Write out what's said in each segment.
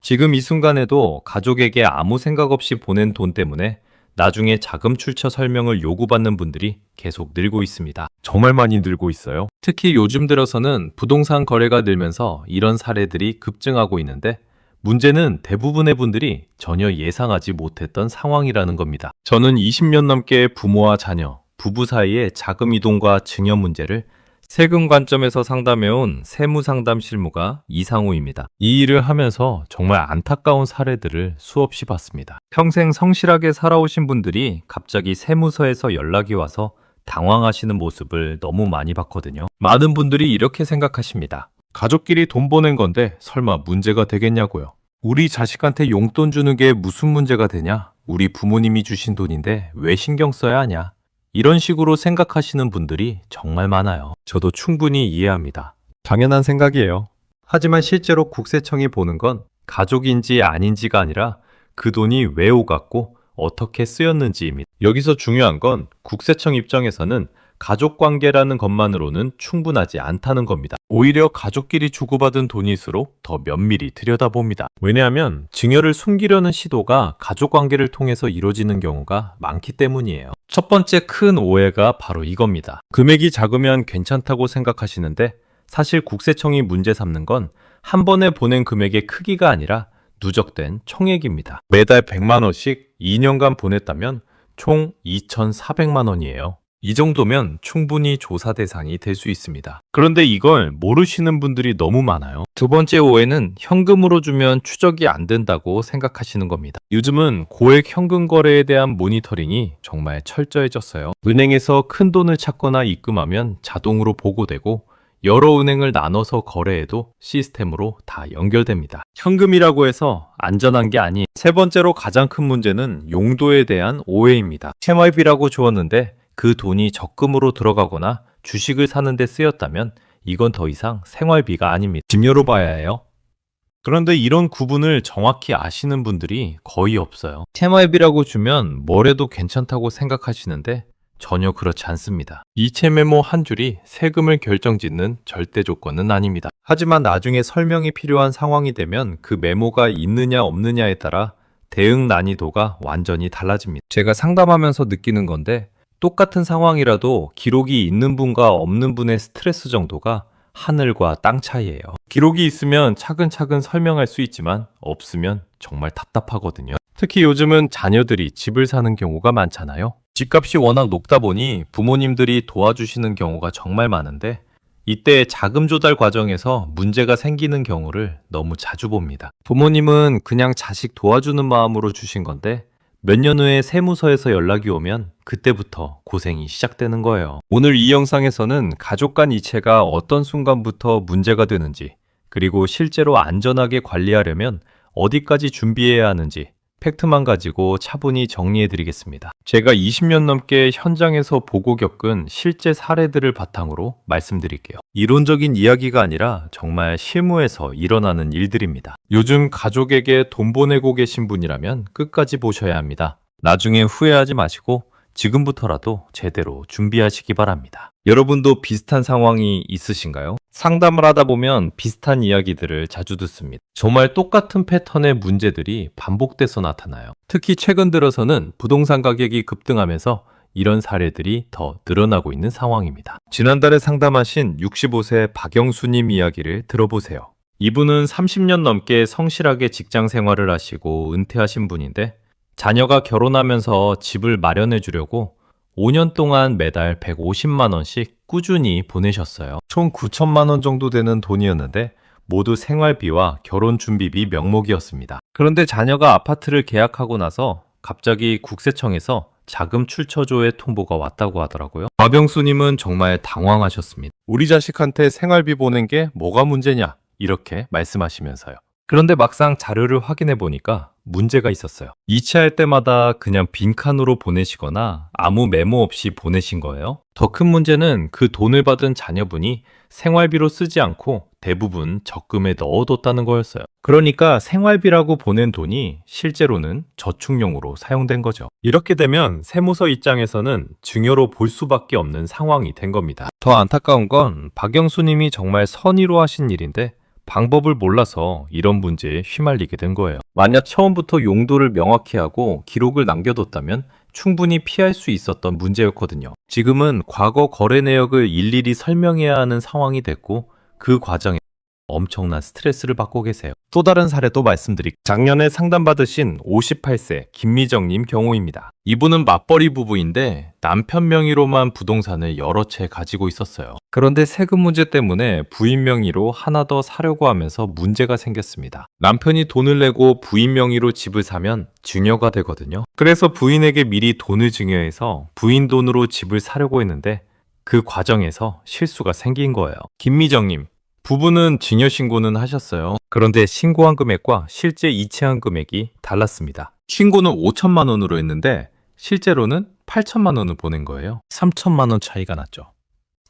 지금 이 순간에도 가족에게 아무 생각 없이 보낸 돈 때문에 나중에 자금 출처 설명을 요구받는 분들이 계속 늘고 있습니다. 정말 많이 늘고 있어요. 특히 요즘 들어서는 부동산 거래가 늘면서 이런 사례들이 급증하고 있는데 문제는 대부분의 분들이 전혀 예상하지 못했던 상황이라는 겁니다. 저는 20년 넘게 부모와 자녀, 부부 사이의 자금 이동과 증여 문제를 세금 관점에서 상담해온 세무상담 실무가 이상우입니다. 이 일을 하면서 정말 안타까운 사례들을 수없이 봤습니다. 평생 성실하게 살아오신 분들이 갑자기 세무서에서 연락이 와서 당황하시는 모습을 너무 많이 봤거든요. 많은 분들이 이렇게 생각하십니다. 가족끼리 돈 보낸 건데 설마 문제가 되겠냐고요. 우리 자식한테 용돈 주는 게 무슨 문제가 되냐? 우리 부모님이 주신 돈인데 왜 신경 써야 하냐? 이런 식으로 생각하시는 분들이 정말 많아요. 저도 충분히 이해합니다. 당연한 생각이에요. 하지만 실제로 국세청이 보는 건 가족인지 아닌지가 아니라 그 돈이 왜 오갔고 어떻게 쓰였는지입니다. 여기서 중요한 건 국세청 입장에서는 가족 관계라는 것만으로는 충분하지 않다는 겁니다. 오히려 가족끼리 주고받은 돈일수록 더 면밀히 들여다봅니다. 왜냐하면 증여를 숨기려는 시도가 가족 관계를 통해서 이루어지는 경우가 많기 때문이에요. 첫 번째 큰 오해가 바로 이겁니다. 금액이 작으면 괜찮다고 생각하시는데 사실 국세청이 문제 삼는 건 한 번에 보낸 금액의 크기가 아니라 누적된 총액입니다. 매달 100만 원씩 2년간 보냈다면 총 2,400만 원이에요. 이 정도면 충분히 조사 대상이 될 수 있습니다. 그런데 이걸 모르시는 분들이 너무 많아요. 두 번째 오해는 현금으로 주면 추적이 안 된다고 생각하시는 겁니다. 요즘은 고액 현금 거래에 대한 모니터링이 정말 철저해졌어요. 은행에서 큰 돈을 찾거나 입금하면 자동으로 보고되고 여러 은행을 나눠서 거래해도 시스템으로 다 연결됩니다. 현금이라고 해서 안전한 게 아니. 세 번째로 가장 큰 문제는 용도에 대한 오해입니다. 생활비라고 주었는데 그 돈이 적금으로 들어가거나 주식을 사는 데 쓰였다면 이건 더 이상 생활비가 아닙니다. 증여로 봐야 해요. 그런데 이런 구분을 정확히 아시는 분들이 거의 없어요. 생활비라고 주면 뭘 해도 괜찮다고 생각하시는데 전혀 그렇지 않습니다. 이체 메모 한 줄이 세금을 결정짓는 절대 조건은 아닙니다. 하지만 나중에 설명이 필요한 상황이 되면 그 메모가 있느냐 없느냐에 따라 대응 난이도가 완전히 달라집니다. 제가 상담하면서 느끼는 건데 똑같은 상황이라도 기록이 있는 분과 없는 분의 스트레스 정도가 하늘과 땅 차이예요. 기록이 있으면 차근차근 설명할 수 있지만 없으면 정말 답답하거든요. 특히 요즘은 자녀들이 집을 사는 경우가 많잖아요. 집값이 워낙 높다 보니 부모님들이 도와주시는 경우가 정말 많은데 이때 자금 조달 과정에서 문제가 생기는 경우를 너무 자주 봅니다. 부모님은 그냥 자식 도와주는 마음으로 주신 건데 몇 년 후에 세무서에서 연락이 오면 그때부터 고생이 시작되는 거예요. 오늘 이 영상에서는 가족 간 이체가 어떤 순간부터 문제가 되는지, 그리고 실제로 안전하게 관리하려면 어디까지 준비해야 하는지 팩트만 가지고 차분히 정리해 드리겠습니다. 제가 20년 넘게 현장에서 보고 겪은 실제 사례들을 바탕으로 말씀드릴게요. 이론적인 이야기가 아니라 정말 실무에서 일어나는 일들입니다. 요즘 가족에게 돈 보내고 계신 분이라면 끝까지 보셔야 합니다. 나중에 후회하지 마시고 지금부터라도 제대로 준비하시기 바랍니다. 여러분도 비슷한 상황이 있으신가요? 상담을 하다 보면 비슷한 이야기들을 자주 듣습니다. 정말 똑같은 패턴의 문제들이 반복돼서 나타나요. 특히 최근 들어서는 부동산 가격이 급등하면서 이런 사례들이 더 늘어나고 있는 상황입니다. 지난달에 상담하신 65세 박영수님 이야기를 들어보세요. 이분은 30년 넘게 성실하게 직장 생활을 하시고 은퇴하신 분인데 자녀가 결혼하면서 집을 마련해 주려고 5년 동안 매달 150만 원씩 꾸준히 보내셨어요. 총 9천만 원 정도 되는 돈이었는데 모두 생활비와 결혼 준비비 명목이었습니다. 그런데 자녀가 아파트를 계약하고 나서 갑자기 국세청에서 자금 출처조회 통보가 왔다고 하더라고요. 박영수님은 정말 당황하셨습니다. 우리 자식한테 생활비 보낸 게 뭐가 문제냐? 이렇게 말씀하시면서요. 그런데 막상 자료를 확인해 보니까 문제가 있었어요. 이체할 때마다 그냥 빈칸으로 보내시거나 아무 메모 없이 보내신 거예요. 더 큰 문제는 그 돈을 받은 자녀분이 생활비로 쓰지 않고 대부분 적금에 넣어뒀다는 거였어요. 그러니까 생활비라고 보낸 돈이 실제로는 저축용으로 사용된 거죠. 이렇게 되면 세무서 입장에서는 증여로 볼 수밖에 없는 상황이 된 겁니다. 더 안타까운 건 박영수님이 정말 선의로 하신 일인데 방법을 몰라서 이런 문제에 휘말리게 된 거예요. 만약 처음부터 용도를 명확히 하고 기록을 남겨뒀다면 충분히 피할 수 있었던 문제였거든요. 지금은 과거 거래 내역을 일일이 설명해야 하는 상황이 됐고 그 과정에 엄청난 스트레스를 받고 계세요. 또 다른 사례도 말씀드릴게요. 작년에 상담받으신 58세 김미정님 경우입니다. 이분은 맞벌이 부부인데 남편 명의로만 부동산을 여러 채 가지고 있었어요. 그런데 세금 문제 때문에 부인 명의로 하나 더 사려고 하면서 문제가 생겼습니다. 남편이 돈을 내고 부인 명의로 집을 사면 증여가 되거든요. 그래서 부인에게 미리 돈을 증여해서 부인 돈으로 집을 사려고 했는데 그 과정에서 실수가 생긴 거예요. 김미정님, 부부는 증여 신고는 하셨어요. 그런데 신고한 금액과 실제 이체한 금액이 달랐습니다. 신고는 5천만 원으로 했는데 실제로는 8천만 원을 보낸 거예요. 3천만 원 차이가 났죠.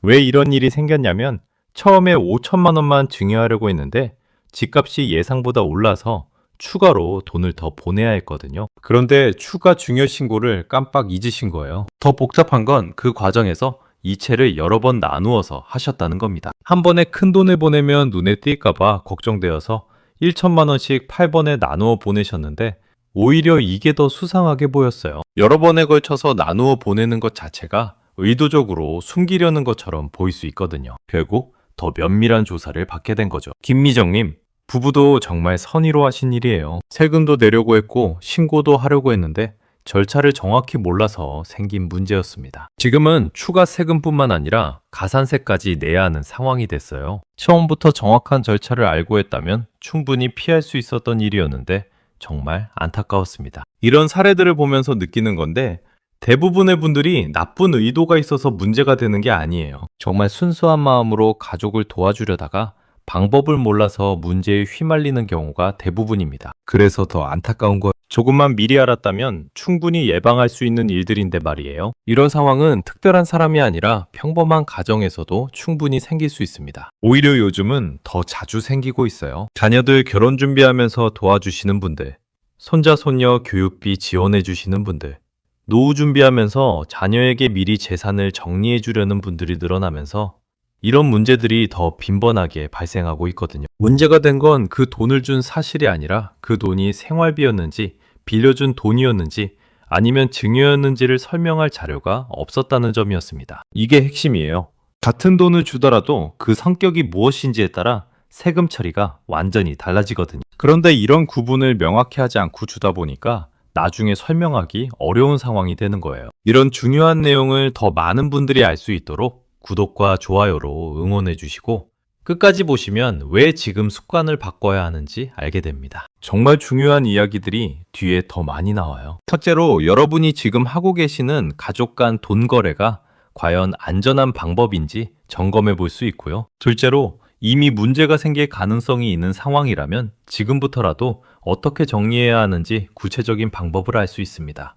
왜 이런 일이 생겼냐면 처음에 5천만 원만 증여하려고 했는데 집값이 예상보다 올라서 추가로 돈을 더 보내야 했거든요. 그런데 추가 증여 신고를 깜빡 잊으신 거예요. 더 복잡한 건 그 과정에서 이체를 여러 번 나누어서 하셨다는 겁니다. 한 번에 큰 돈을 보내면 눈에 띌까봐 걱정되어서 1천만 원씩 8번에 나누어 보내셨는데 오히려 이게 더 수상하게 보였어요. 여러 번에 걸쳐서 나누어 보내는 것 자체가 의도적으로 숨기려는 것처럼 보일 수 있거든요. 결국 더 면밀한 조사를 받게 된 거죠. 김미정님, 부부도 정말 선의로 하신 일이에요. 세금도 내려고 했고 신고도 하려고 했는데 절차를 정확히 몰라서 생긴 문제였습니다. 지금은 추가 세금뿐만 아니라 가산세까지 내야 하는 상황이 됐어요. 처음부터 정확한 절차를 알고 했다면 충분히 피할 수 있었던 일이었는데 정말 안타까웠습니다. 이런 사례들을 보면서 느끼는 건데 대부분의 분들이 나쁜 의도가 있어서 문제가 되는 게 아니에요. 정말 순수한 마음으로 가족을 도와주려다가 방법을 몰라서 문제에 휘말리는 경우가 대부분입니다. 그래서 더 안타까운 거 조금만 미리 알았다면 충분히 예방할 수 있는 일들인데 말이에요. 이런 상황은 특별한 사람이 아니라 평범한 가정에서도 충분히 생길 수 있습니다. 오히려 요즘은 더 자주 생기고 있어요. 자녀들 결혼 준비하면서 도와주시는 분들, 손자 손녀 교육비 지원해 주시는 분들, 노후 준비하면서 자녀에게 미리 재산을 정리해 주려는 분들이 늘어나면서 이런 문제들이 더 빈번하게 발생하고 있거든요. 문제가 된 건 그 돈을 준 사실이 아니라 그 돈이 생활비였는지 빌려준 돈이었는지 아니면 증여였는지를 설명할 자료가 없었다는 점이었습니다. 이게 핵심이에요. 같은 돈을 주더라도 그 성격이 무엇인지에 따라 세금 처리가 완전히 달라지거든요. 그런데 이런 구분을 명확히 하지 않고 주다 보니까 나중에 설명하기 어려운 상황이 되는 거예요. 이런 중요한 내용을 더 많은 분들이 알 수 있도록 구독과 좋아요로 응원해 주시고 끝까지 보시면 왜 지금 습관을 바꿔야 하는지 알게 됩니다. 정말 중요한 이야기들이 뒤에 더 많이 나와요. 첫째로 여러분이 지금 하고 계시는 가족 간 돈 거래가 과연 안전한 방법인지 점검해 볼 수 있고요. 둘째로 이미 문제가 생길 가능성이 있는 상황이라면 지금부터라도 어떻게 정리해야 하는지 구체적인 방법을 알 수 있습니다.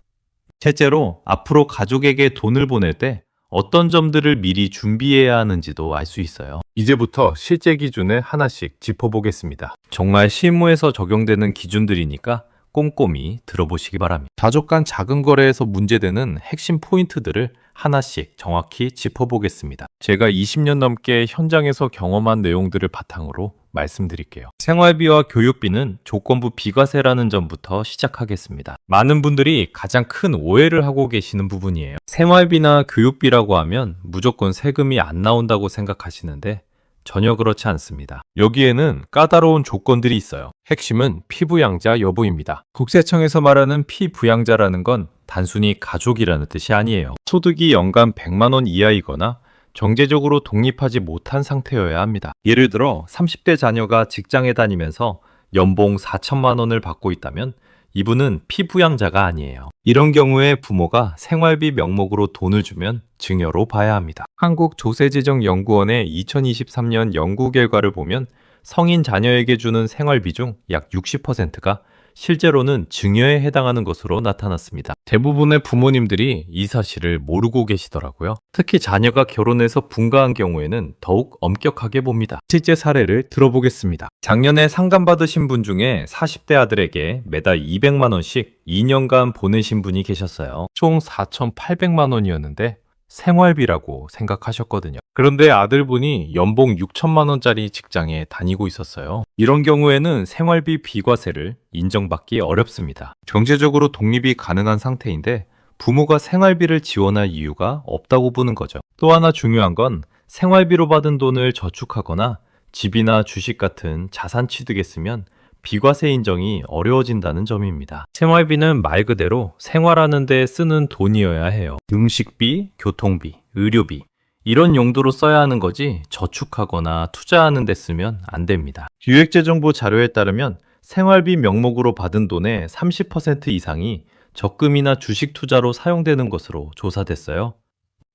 셋째로 앞으로 가족에게 돈을 보낼 때 어떤 점들을 미리 준비해야 하는지도 알 수 있어요. 이제부터 실제 기준을 하나씩 짚어보겠습니다. 정말 실무에서 적용되는 기준들이니까 꼼꼼히 들어보시기 바랍니다. 가족 간 작은 거래에서 문제되는 핵심 포인트들을 하나씩 정확히 짚어보겠습니다. 제가 20년 넘게 현장에서 경험한 내용들을 바탕으로 말씀드릴게요. 생활비와 교육비는 조건부 비과세라는 점부터 시작하겠습니다. 많은 분들이 가장 큰 오해를 하고 계시는 부분이에요. 생활비나 교육비라고 하면 무조건 세금이 안 나온다고 생각하시는데 전혀 그렇지 않습니다. 여기에는 까다로운 조건들이 있어요. 핵심은 피부양자 여부입니다. 국세청에서 말하는 피부양자라는 건 단순히 가족이라는 뜻이 아니에요. 소득이 연간 100만 원 이하이거나 경제적으로 독립하지 못한 상태여야 합니다. 예를 들어 30대 자녀가 직장에 다니면서 연봉 4천만 원을 받고 있다면 이분은 피부양자가 아니에요. 이런 경우에 부모가 생활비 명목으로 돈을 주면 증여로 봐야 합니다. 한국조세지정연구원의 2023년 연구 결과를 보면 성인 자녀에게 주는 생활비 중 약 60%가 실제로는 증여에 해당하는 것으로 나타났습니다. 대부분의 부모님들이 이 사실을 모르고 계시더라고요. 특히 자녀가 결혼해서 분가한 경우에는 더욱 엄격하게 봅니다. 실제 사례를 들어보겠습니다. 작년에 상담받으신 분 중에 40대 아들에게 매달 200만 원씩 2년간 보내신 분이 계셨어요. 총 4,800만 원이었는데 생활비라고 생각하셨거든요. 그런데 아들분이 연봉 6천만 원짜리 직장에 다니고 있었어요. 이런 경우에는 생활비 비과세를 인정받기 어렵습니다. 경제적으로 독립이 가능한 상태인데 부모가 생활비를 지원할 이유가 없다고 보는 거죠. 또 하나 중요한 건 생활비로 받은 돈을 저축하거나 집이나 주식 같은 자산 취득에 쓰면 비과세 인정이 어려워진다는 점입니다. 생활비는 말 그대로 생활하는 데 쓰는 돈이어야 해요. 음식비, 교통비, 의료비 이런 용도로 써야 하는 거지 저축하거나 투자하는 데 쓰면 안 됩니다. 기획재정부 자료에 따르면 생활비 명목으로 받은 돈의 30% 이상이 적금이나 주식 투자로 사용되는 것으로 조사됐어요.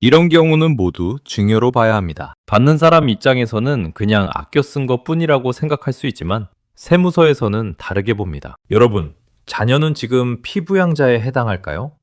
이런 경우는 모두 증여로 봐야 합니다. 받는 사람 입장에서는 그냥 아껴 쓴 것 뿐이라고 생각할 수 있지만 세무서에서는 다르게 봅니다. 여러분, 자녀는 지금 피부양자에 해당할까요?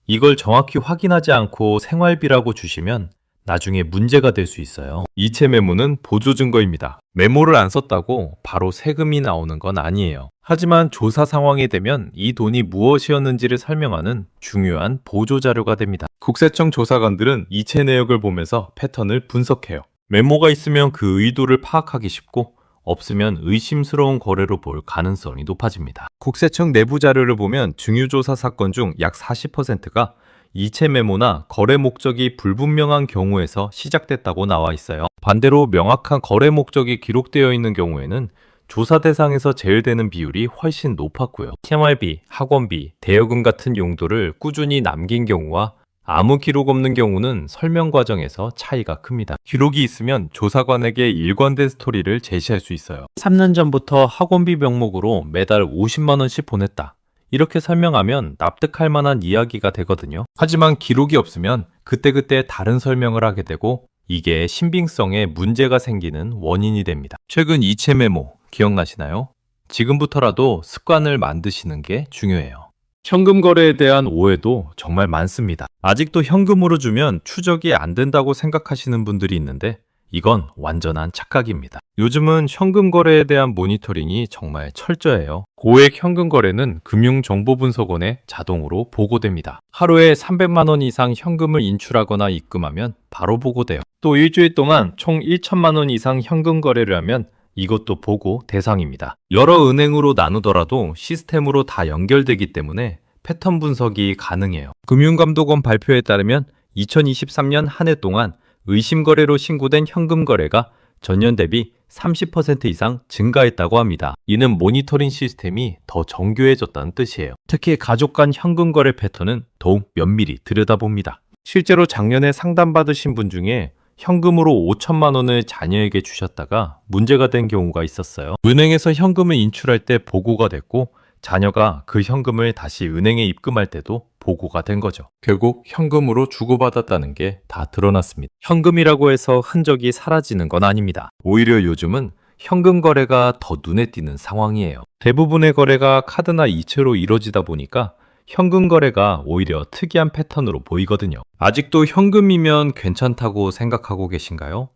이걸 정확히 확인하지 않고 생활비라고 주시면 나중에 문제가 될 수 있어요. 이체 메모는 보조 증거입니다. 메모를 안 썼다고 바로 세금이 나오는 건 아니에요. 하지만 조사 상황이 되면 이 돈이 무엇이었는지를 설명하는 중요한 보조 자료가 됩니다. 국세청 조사관들은 이체 내역을 보면서 패턴을 분석해요. 메모가 있으면 그 의도를 파악하기 쉽고 없으면 의심스러운 거래로 볼 가능성이 높아집니다. 국세청 내부 자료를 보면 중유조사 사건 중 약 40%가 이체 메모나 거래 목적이 불분명한 경우에서 시작됐다고 나와 있어요. 반대로 명확한 거래 목적이 기록되어 있는 경우에는 조사 대상에서 제외되는 비율이 훨씬 높았고요. 생활비, 학원비, 대여금 같은 용도를 꾸준히 남긴 경우와 아무 기록 없는 경우는 설명 과정에서 차이가 큽니다. 기록이 있으면 조사관에게 일관된 스토리를 제시할 수 있어요. 3년 전부터 학원비 명목으로 매달 50만 원씩 보냈다. 이렇게 설명하면 납득할 만한 이야기가 되거든요. 하지만 기록이 없으면 그때그때 다른 설명을 하게 되고 이게 신빙성에 문제가 생기는 원인이 됩니다. 최근 이체 메모 기억나시나요? 지금부터라도 습관을 만드시는 게 중요해요. 현금 거래에 대한 오해도 정말 많습니다. 아직도 현금으로 주면 추적이 안 된다고 생각하시는 분들이 있는데 이건 완전한 착각입니다. 요즘은 현금 거래에 대한 모니터링이 정말 철저해요. 고액 현금 거래는 금융정보분석원에 자동으로 보고됩니다. 하루에 300만 원 이상 현금을 인출하거나 입금하면 바로 보고돼요. 또 일주일 동안 총 1천만 원 이상 현금 거래를 하면 이것도 보고 대상입니다. 여러 은행으로 나누더라도 시스템으로 다 연결되기 때문에 패턴 분석이 가능해요. 금융감독원 발표에 따르면 2023년 한 해 동안 의심 거래로 신고된 현금 거래가 전년 대비 30% 이상 증가했다고 합니다. 이는 모니터링 시스템이 더 정교해졌다는 뜻이에요. 특히 가족 간 현금 거래 패턴은 더욱 면밀히 들여다봅니다. 실제로 작년에 상담받으신 분 중에 현금으로 5천만 원을 자녀에게 주셨다가 문제가 된 경우가 있었어요. 은행에서 현금을 인출할 때 보고가 됐고 자녀가 그 현금을 다시 은행에 입금할 때도 보고가 된 거죠. 결국 현금으로 주고받았다는 게 다 드러났습니다. 현금이라고 해서 흔적이 사라지는 건 아닙니다. 오히려 요즘은 현금 거래가 더 눈에 띄는 상황이에요. 대부분의 거래가 카드나 이체로 이루어지다 보니까 현금 거래가 오히려 특이한 패턴으로 보이거든요. 아직도 현금이면 괜찮다고 생각하고 계신가요?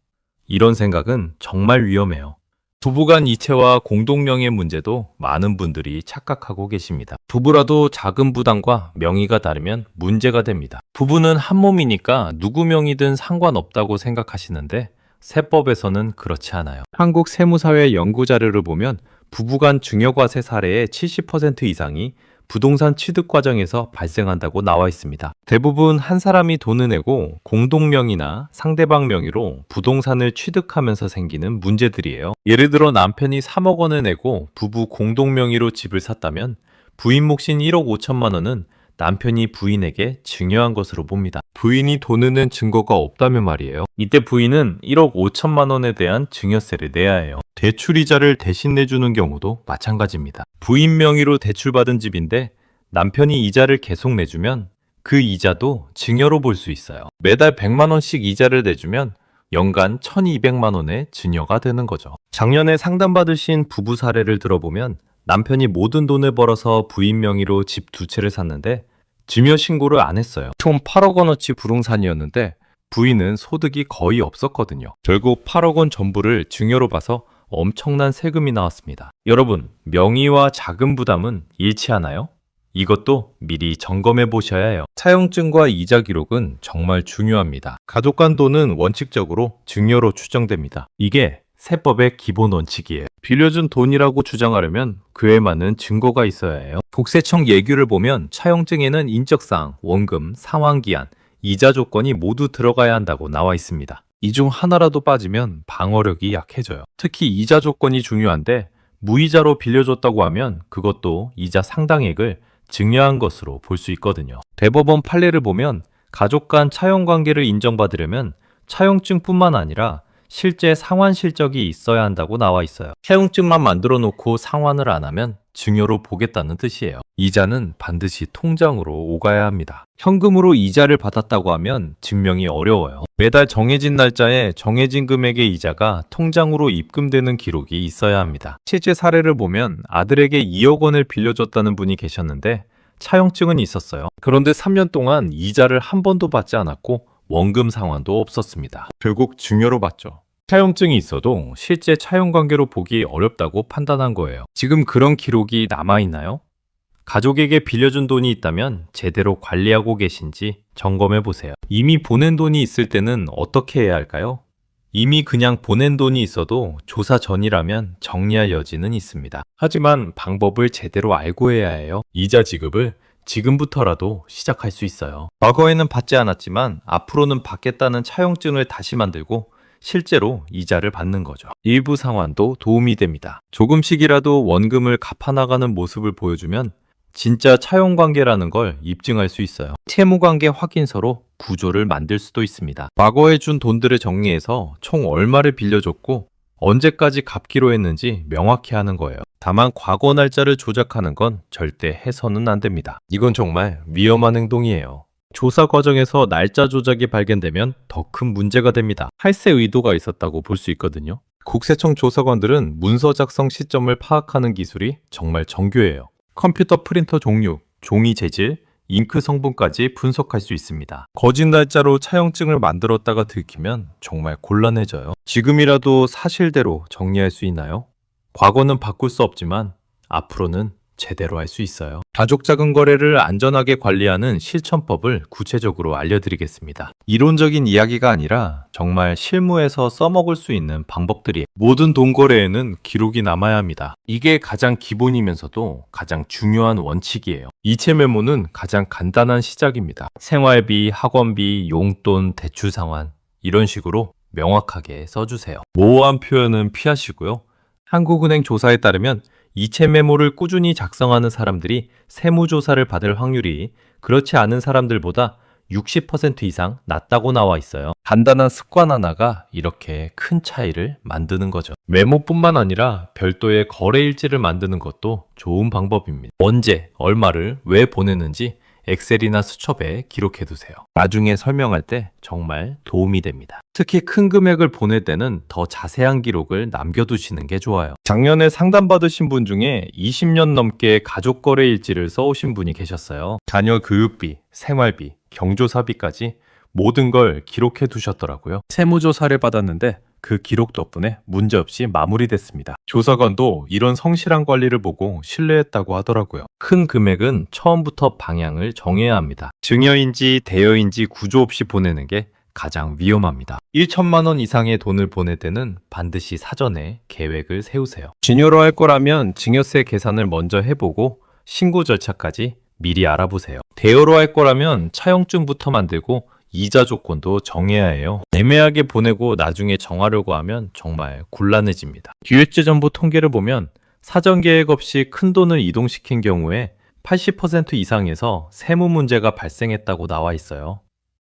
이런 생각은 정말 위험해요. 부부간 이체와 공동명의 문제도 많은 분들이 착각하고 계십니다. 부부라도 자금 부담과 명의가 다르면 문제가 됩니다. 부부는 한 몸이니까 누구 명의든 상관없다고 생각하시는데 세법에서는 그렇지 않아요. 한국 세무사회 연구 자료를 보면 부부간 증여과세 사례의 70% 이상이 부동산 취득 과정에서 발생한다고 나와 있습니다. 대부분 한 사람이 돈을 내고 공동명의나 상대방 명의로 부동산을 취득하면서 생기는 문제들이에요. 예를 들어 남편이 3억 원을 내고 부부 공동명의로 집을 샀다면 부인 몫인 1억 5천만 원은 남편이 부인에게 증여한 것으로 봅니다. 부인이 돈을 낸 증거가 없다면 말이에요. 이때 부인은 1억 5천만 원에 대한 증여세를 내야 해요. 대출이자를 대신 내주는 경우도 마찬가지입니다. 부인 명의로 대출받은 집인데 남편이 이자를 계속 내주면 그 이자도 증여로 볼 수 있어요. 매달 100만 원씩 이자를 내주면 연간 1200만 원의 증여가 되는 거죠. 작년에 상담받으신 부부 사례를 들어보면 남편이 모든 돈을 벌어서 부인 명의로 집 2채를 샀는데 증여 신고를 안 했어요. 총 8억 원어치 부동산이었는데 부인은 소득이 거의 없었거든요. 결국 8억 원 전부를 증여로 봐서 엄청난 세금이 나왔습니다. 여러분, 명의와 자금 부담은 일치하나요? 이것도 미리 점검해 보셔야 해요. 차용증과 이자 기록은 정말 중요합니다. 가족 간 돈은 원칙적으로 증여로 추정됩니다. 이게 세법의 기본 원칙이에요. 빌려준 돈이라고 주장하려면 그에 맞는 증거가 있어야 해요. 국세청 예규를 보면 차용증에는 인적사항, 원금, 상환기한, 이자 조건이 모두 들어가야 한다고 나와 있습니다. 이 중 하나라도 빠지면 방어력이 약해져요. 특히 이자 조건이 중요한데 무이자로 빌려줬다고 하면 그것도 이자 상당액을 증여한 것으로 볼 수 있거든요. 대법원 판례를 보면 가족 간 차용 관계를 인정받으려면 차용증뿐만 아니라 실제 상환 실적이 있어야 한다고 나와 있어요. 차용증만 만들어 놓고 상환을 안 하면 증여로 보겠다는 뜻이에요. 이자는 반드시 통장으로 오가야 합니다. 현금으로 이자를 받았다고 하면 증명이 어려워요. 매달 정해진 날짜에 정해진 금액의 이자가 통장으로 입금되는 기록이 있어야 합니다. 실제 사례를 보면 아들에게 2억 원을 빌려줬다는 분이 계셨는데 차용증은 있었어요. 그런데 3년 동안 이자를 한 번도 받지 않았고 원금 상환도 없었습니다. 결국 증여로 받죠. 차용증이 있어도 실제 차용 관계로 보기 어렵다고 판단한 거예요. 지금 그런 기록이 남아있나요? 가족에게 빌려준 돈이 있다면 제대로 관리하고 계신지 점검해 보세요. 이미 보낸 돈이 있을 때는 어떻게 해야 할까요? 이미 그냥 보낸 돈이 있어도 조사 전이라면 정리할 여지는 있습니다. 하지만 방법을 제대로 알고 해야 해요. 이자 지급을 지금부터라도 시작할 수 있어요. 과거에는 받지 않았지만 앞으로는 받겠다는 차용증을 다시 만들고 실제로 이자를 받는 거죠. 일부 상환도 도움이 됩니다. 조금씩이라도 원금을 갚아나가는 모습을 보여주면 진짜 차용관계라는 걸 입증할 수 있어요. 채무관계 확인서로 구조를 만들 수도 있습니다. 과거에 준 돈들을 정리해서 총 얼마를 빌려줬고 언제까지 갚기로 했는지 명확히 하는 거예요. 다만 과거 날짜를 조작하는 건 절대 해서는 안 됩니다. 이건 정말 위험한 행동이에요. 조사 과정에서 날짜 조작이 발견되면 더 큰 문제가 됩니다. 할세 의도가 있었다고 볼 수 있거든요. 국세청 조사관들은 문서 작성 시점을 파악하는 기술이 정말 정교해요. 컴퓨터 프린터 종류, 종이 재질, 잉크 성분까지 분석할 수 있습니다. 거짓 날짜로 차용증을 만들었다가 들키면 정말 곤란해져요. 지금이라도 사실대로 정리할 수 있나요? 과거는 바꿀 수 없지만 앞으로는 제대로 할 수 있어요. 가족 자금 거래를 안전하게 관리하는 실천법을 구체적으로 알려드리겠습니다. 이론적인 이야기가 아니라 정말 실무에서 써먹을 수 있는 방법들이에요. 모든 돈 거래에는 기록이 남아야 합니다. 이게 가장 기본이면서도 가장 중요한 원칙이에요. 이체 메모는 가장 간단한 시작입니다. 생활비, 학원비, 용돈, 대출 상환 이런 식으로 명확하게 써주세요. 모호한 표현은 피하시고요. 한국은행 조사에 따르면 이체 메모를 꾸준히 작성하는 사람들이 세무조사를 받을 확률이 그렇지 않은 사람들보다 60% 이상 낮다고 나와 있어요. 간단한 습관 하나가 이렇게 큰 차이를 만드는 거죠. 메모뿐만 아니라 별도의 거래 일지를 만드는 것도 좋은 방법입니다. 언제, 얼마를 왜 보냈는지 엑셀이나 수첩에 기록해 두세요. 나중에 설명할 때 정말 도움이 됩니다. 특히 큰 금액을 보낼 때는 더 자세한 기록을 남겨두시는 게 좋아요. 작년에 상담받으신 분 중에 20년 넘게 가족 거래 일지를 써오신 분이 계셨어요. 자녀 교육비, 생활비, 경조사비까지 모든 걸 기록해 두셨더라고요. 세무조사를 받았는데 그 기록 덕분에 문제없이 마무리됐습니다. 조사관도 이런 성실한 관리를 보고 신뢰했다고 하더라고요. 큰 금액은 처음부터 방향을 정해야 합니다. 증여인지 대여인지 구조 없이 보내는 게 가장 위험합니다. 1천만 원 이상의 돈을 보낼 때는 반드시 사전에 계획을 세우세요. 증여로 할 거라면 증여세 계산을 먼저 해보고 신고 절차까지 미리 알아보세요. 대여로 할 거라면 차용증부터 만들고 이자 조건도 정해야 해요. 애매하게 보내고 나중에 정하려고 하면 정말 곤란해집니다. 기획재정부 통계를 보면 사전 계획 없이 큰 돈을 이동시킨 경우에 80% 이상에서 세무 문제가 발생했다고 나와 있어요.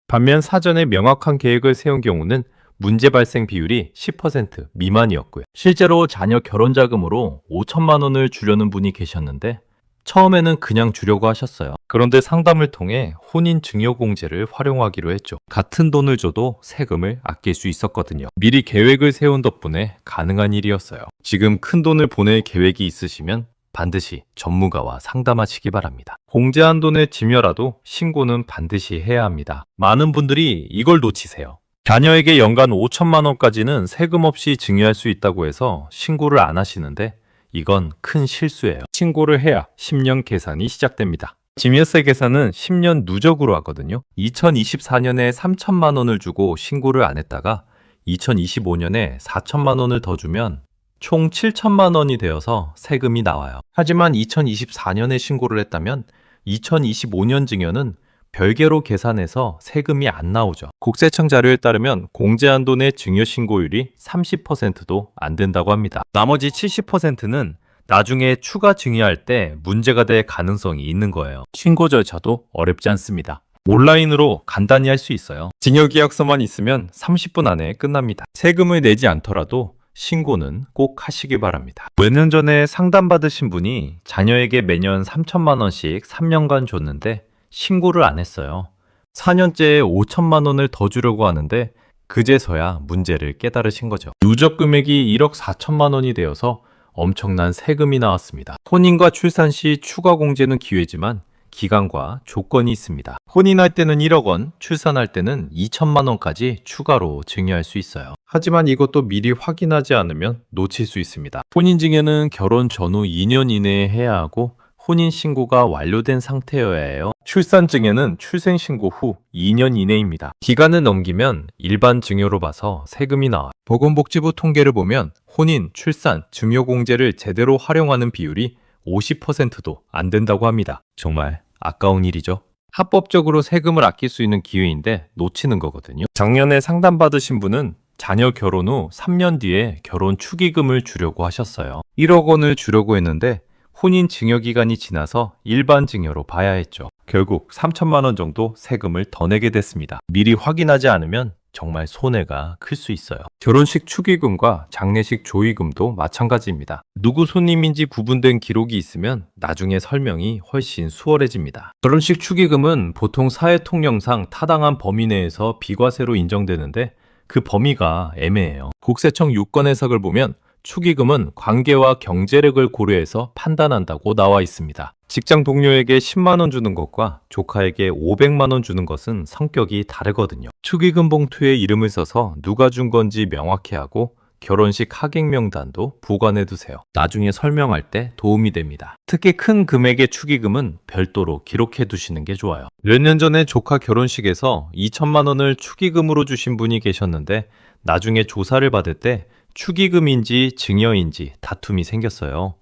반면 사전에 명확한 계획을 세운 경우는 문제 발생 비율이 10% 미만이었고요. 실제로 자녀 결혼 자금으로 5천만 원을 주려는 분이 계셨는데 처음에는 그냥 주려고 하셨어요. 그런데 상담을 통해 혼인 증여공제를 활용하기로 했죠. 같은 돈을 줘도 세금을 아낄 수 있었거든요. 미리 계획을 세운 덕분에 가능한 일이었어요. 지금 큰 돈을 보낼 계획이 있으시면 반드시 전문가와 상담하시기 바랍니다. 공제한 돈의 증여라도 신고는 반드시 해야 합니다. 많은 분들이 이걸 놓치세요. 자녀에게 연간 5천만 원까지는 세금 없이 증여할 수 있다고 해서 신고를 안 하시는데 이건 큰 실수예요. 신고를 해야 10년 계산이 시작됩니다. 증여세 계산은 10년 누적으로 하거든요. 2024년에 3천만 원을 주고 신고를 안 했다가 2025년에 4천만 원을 더 주면 총 7천만 원이 되어서 세금이 나와요. 하지만 2024년에 신고를 했다면 2025년 증여는 별개로 계산해서 세금이 안 나오죠. 국세청 자료에 따르면 공제한도 내 증여 신고율이 30%도 안 된다고 합니다. 나머지 70%는 나중에 추가 증여할 때 문제가 될 가능성이 있는 거예요. 신고 절차도 어렵지 않습니다. 온라인으로 간단히 할 수 있어요. 증여계약서만 있으면 30분 안에 끝납니다. 세금을 내지 않더라도 신고는 꼭 하시기 바랍니다. 몇 년 전에 상담받으신 분이 자녀에게 매년 3천만 원씩 3년간 줬는데 신고를 안 했어요. 4년째에 5천만 원을 더 주려고 하는데 그제서야 문제를 깨달으신 거죠. 누적 금액이 1억 4천만 원이 되어서 엄청난 세금이 나왔습니다. 혼인과 출산 시 추가 공제는 기회지만 기간과 조건이 있습니다. 혼인할 때는 1억 원, 출산할 때는 2천만 원까지 추가로 증여할 수 있어요. 하지만 이것도 미리 확인하지 않으면 놓칠 수 있습니다. 혼인증여는 결혼 전후 2년 이내에 해야 하고 혼인신고가 완료된 상태여야 해요. 출산증여는 출생신고 후 2년 이내입니다. 기간을 넘기면 일반 증여로 봐서 세금이 나와요. 보건복지부 통계를 보면 혼인, 출산, 증여공제를 제대로 활용하는 비율이 50%도 안 된다고 합니다. 정말 아까운 일이죠. 합법적으로 세금을 아낄 수 있는 기회인데 놓치는 거거든요. 작년에 상담받으신 분은 자녀 결혼 후 3년 뒤에 결혼 축의금을 주려고 하셨어요. 1억 원을 주려고 했는데 혼인 증여 기간이 지나서 일반 증여로 봐야 했죠. 결국 3천만 원 정도 세금을 더 내게 됐습니다. 미리 확인하지 않으면 정말 손해가 클 수 있어요. 결혼식 축의금과 장례식 조의금도 마찬가지입니다. 누구 손님인지 구분된 기록이 있으면 나중에 설명이 훨씬 수월해집니다. 결혼식 축의금은 보통 사회 통령상 타당한 범위 내에서 비과세로 인정되는데 그 범위가 애매해요. 국세청 유권 해석을 보면 축의금은 관계와 경제력을 고려해서 판단한다고 나와 있습니다. 직장 동료에게 10만 원 주는 것과 조카에게 500만 원 주는 것은 성격이 다르거든요. 축의금 봉투에 이름을 써서 누가 준 건지 명확히 하고 결혼식 하객 명단도 보관해 두세요. 나중에 설명할 때 도움이 됩니다. 특히 큰 금액의 축의금은 별도로 기록해 두시는 게 좋아요. 몇 년 전에 조카 결혼식에서 2천만 원을 축의금으로 주신 분이 계셨는데 나중에 조사를 받을 때 축의금인지 증여인지 다툼이 생겼어요.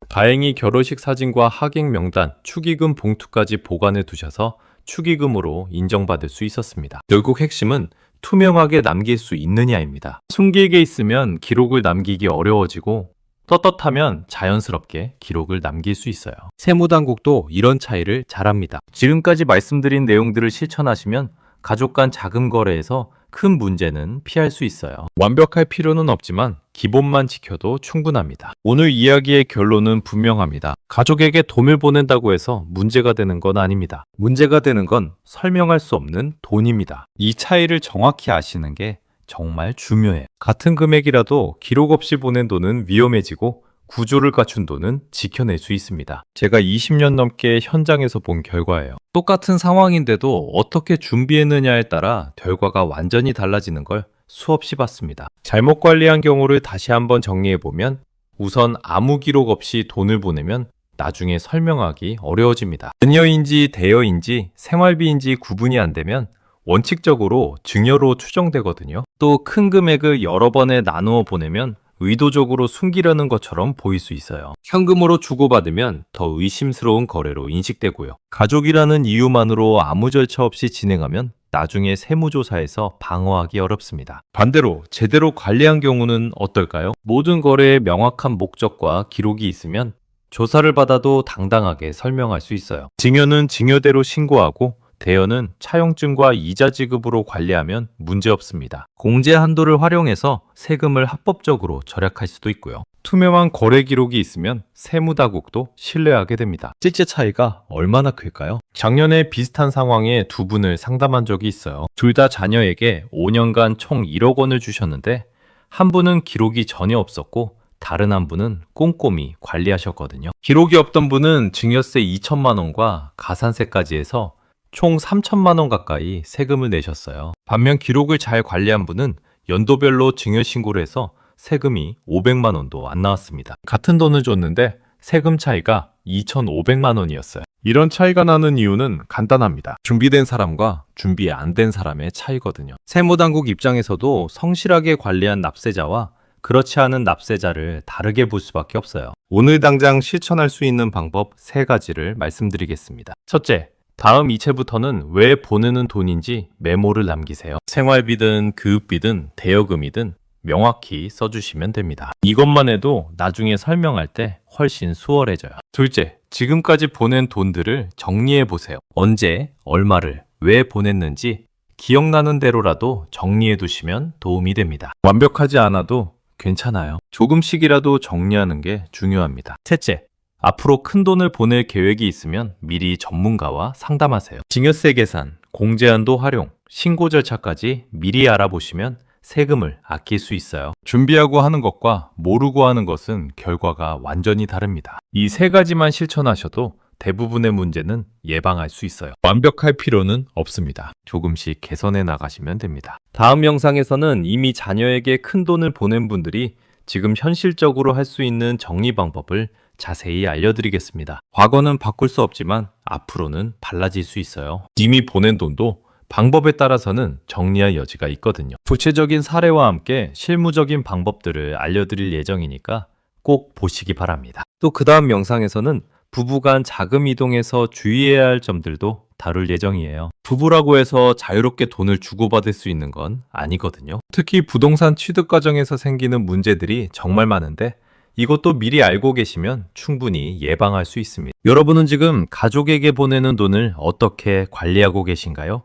다행히 결혼식 사진과 하객 명단, 축의금 봉투까지 보관해 두셔서 축의금으로 인정받을 수 있었습니다. 결국 핵심은 투명하게 남길 수 있느냐입니다. 숨기게 있으면 기록을 남기기 어려워지고 떳떳하면 자연스럽게 기록을 남길 수 있어요. 세무당국도 이런 차이를 잘합니다. 지금까지 말씀드린 내용들을 실천하시면 가족 간 자금 거래에서 큰 문제는 피할 수 있어요. 완벽할 필요는 없지만 기본만 지켜도 충분합니다. 오늘 이야기의 결론은 분명합니다. 가족에게 돈을 보낸다고 해서 문제가 되는 건 아닙니다. 문제가 되는 건 설명할 수 없는 돈입니다. 이 차이를 정확히 아시는 게 정말 중요해요. 같은 금액이라도 기록 없이 보낸 돈은 위험해지고 구조를 갖춘 돈은 지켜낼 수 있습니다. 제가 20년 넘게 현장에서 본 결과예요. 똑같은 상황인데도 어떻게 준비했느냐에 따라 결과가 완전히 달라지는 걸 수없이 봤습니다. 잘못 관리한 경우를 다시 한번 정리해보면 우선 아무 기록 없이 돈을 보내면 나중에 설명하기 어려워집니다. 증여인지 대여인지 생활비인지 구분이 안 되면 원칙적으로 증여로 추정되거든요. 또 큰 금액을 여러 번에 나누어 보내면 의도적으로 숨기려는 것처럼 보일 수 있어요. 현금으로 주고받으면 더 의심스러운 거래로 인식되고요. 가족이라는 이유만으로 아무 절차 없이 진행하면 나중에 세무조사에서 방어하기 어렵습니다. 반대로 제대로 관리한 경우는 어떨까요? 모든 거래에 명확한 목적과 기록이 있으면 조사를 받아도 당당하게 설명할 수 있어요. 증여는 증여대로 신고하고 대여는 차용증과 이자 지급으로 관리하면 문제없습니다. 공제 한도를 활용해서 세금을 합법적으로 절약할 수도 있고요. 투명한 거래 기록이 있으면 세무당국도 신뢰하게 됩니다. 실제 차이가 얼마나 클까요? 작년에 비슷한 상황에 두 분을 상담한 적이 있어요. 둘 다 자녀에게 5년간 총 1억 원을 주셨는데 한 분은 기록이 전혀 없었고 다른 한 분은 꼼꼼히 관리하셨거든요. 기록이 없던 분은 증여세 2천만 원과 가산세까지 해서 총 3천만 원 가까이 세금을 내셨어요. 반면 기록을 잘 관리한 분은 연도별로 증여신고를 해서 세금이 500만 원도 안 나왔습니다. 같은 돈을 줬는데 세금 차이가 2,500만 원이었어요. 이런 차이가 나는 이유는 간단합니다. 준비된 사람과 준비 안 된 사람의 차이거든요. 세무당국 입장에서도 성실하게 관리한 납세자와 그렇지 않은 납세자를 다르게 볼 수밖에 없어요. 오늘 당장 실천할 수 있는 방법 3가지를 말씀드리겠습니다. 첫째, 다음 이체부터는 왜 보내는 돈인지 메모를 남기세요. 생활비든 교육비든 대여금이든 명확히 써주시면 됩니다. 이것만 해도 나중에 설명할 때 훨씬 수월해져요. 둘째, 지금까지 보낸 돈들을 정리해 보세요. 언제, 얼마를, 왜 보냈는지 기억나는 대로라도 정리해 두시면 도움이 됩니다. 완벽하지 않아도 괜찮아요. 조금씩이라도 정리하는 게 중요합니다. 셋째, 앞으로 큰 돈을 보낼 계획이 있으면 미리 전문가와 상담하세요. 증여세 계산, 공제한도 활용, 신고 절차까지 미리 알아보시면 세금을 아낄 수 있어요. 준비하고 하는 것과 모르고 하는 것은 결과가 완전히 다릅니다. 이 3가지만 실천하셔도 대부분의 문제는 예방할 수 있어요. 완벽할 필요는 없습니다. 조금씩 개선해 나가시면 됩니다. 다음 영상에서는 이미 자녀에게 큰 돈을 보낸 분들이 지금 현실적으로 할 수 있는 정리 방법을 자세히 알려드리겠습니다. 과거는 바꿀 수 없지만 앞으로는 달라질 수 있어요. 이미 보낸 돈도 방법에 따라서는 정리할 여지가 있거든요. 구체적인 사례와 함께 실무적인 방법들을 알려드릴 예정이니까 꼭 보시기 바랍니다. 또 그 다음 영상에서는 부부간 자금 이동에서 주의해야 할 점들도 다룰 예정이에요. 부부라고 해서 자유롭게 돈을 주고받을 수 있는 건 아니거든요. 특히 부동산 취득 과정에서 생기는 문제들이 정말 많은데 이것도 미리 알고 계시면 충분히 예방할 수 있습니다. 여러분은 지금 가족에게 보내는 돈을 어떻게 관리하고 계신가요?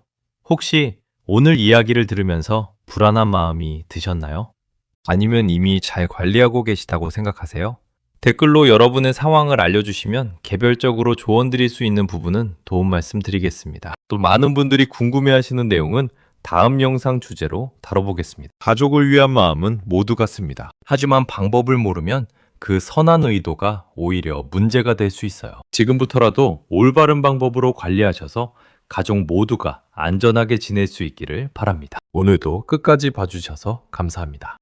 혹시 오늘 이야기를 들으면서 불안한 마음이 드셨나요? 아니면 이미 잘 관리하고 계시다고 생각하세요? 댓글로 여러분의 상황을 알려주시면 개별적으로 조언 드릴 수 있는 부분은 도움 말씀드리겠습니다. 또 많은 분들이 궁금해하시는 내용은 다음 영상 주제로 다뤄보겠습니다. 가족을 위한 마음은 모두 같습니다. 하지만 방법을 모르면 그 선한 의도가 오히려 문제가 될 수 있어요. 지금부터라도 올바른 방법으로 관리하셔서 가족 모두가 안전하게 지낼 수 있기를 바랍니다. 오늘도 끝까지 봐주셔서 감사합니다.